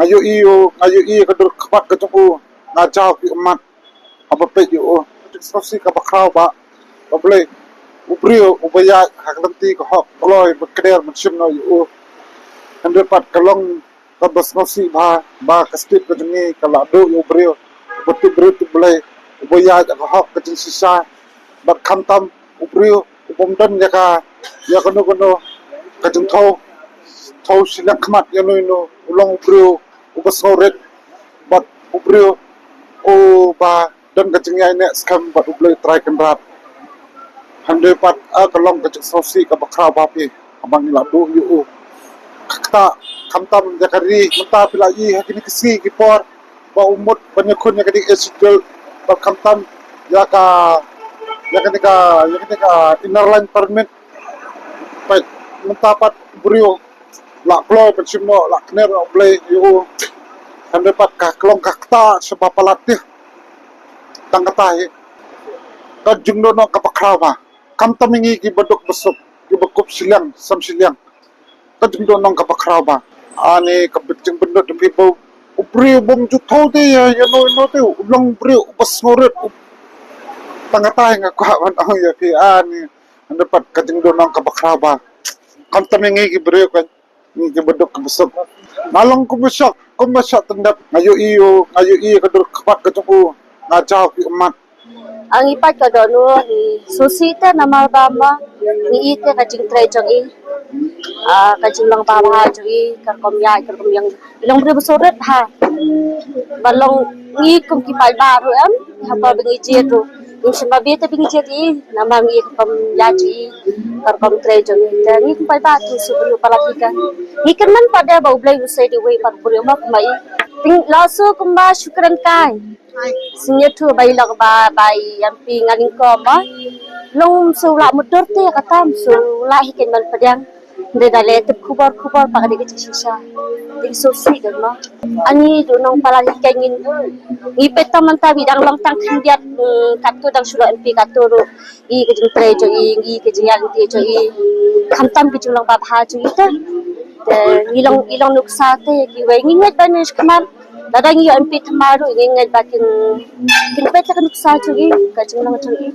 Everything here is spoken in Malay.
ngayu iyo kadur kapat kacung ngajau ki emat apa pe yo diskusi ka bakraw ba boleh ubrio ubaya haklanti ko hok loy bekeder macam no yo ande pat kalong ka diskusi ba kastit ka jeni kala do yo ubrio betul betul boleh ubaya ka hok ka jeng sisa bat khantam ubrio upomdan ya kono ka jeng thau silak khamat ya no ulong ubrio ubasnoret bat ubrio o ba dan kacing ya ne skam bat ublay try kenrat hande pat kalong kacing sosi ka bakra bapi abang ladu yu kakta kamtam jakari menta pilai hakini kisi kipor ba umut banyakun ya kadi esidul ba kamtam ya ka inner line permit pat menta pat brio la plo pensimno la kner ublay yu hande pat ka kalong kakta sebab palatih tangkatai ka jungdo no kapakrama kam tamingi ki badok besok ki bakup silang sam silang ka jungdo no kapakrama ani ka bitjing bendo de people upri bom jutho de ya no te ulang upri upas ngoret tangkatai nga kwa man ang ya ki ani dapat ka jungdo no kapakrama kam tamingi ki bre ka ni ki badok besok nalong kumasyak tendap ngayu iyo kadur kapat ka jungdo ngajau ki emat ang ipat ka dono susita na mabama ni ite ka jing tray jong ka jing lang baba jong karkom yang ilang bre besoret ha balong ni kum ki pai baru am haba bingi jedo yung simabi ta bingi jedi namang i kam yaji karkom tray jong ni kum pai ba tu subru palakika ni kan man pada ba ublay usai di way par puri ma kumai ting laso kumba syukran kai sinya tu bayi lak bayi yang pingaling ko ma long sula mudur te katam sula hikin man padang de dale te kubar pak de sisa ting susi de ma ani do nong pala hikengin ni petaman ta bidang long tang khandiat katu dang sula mp katu ro i ke jing tre jo i ke jing yang ti jo i khamtam ke jing long ba bha jo ita de ilong nuksa te ki wenginget banish kaman dadang iyo MP tamaru ingin batin kinpet ka nuksa chugi kajing lang chugi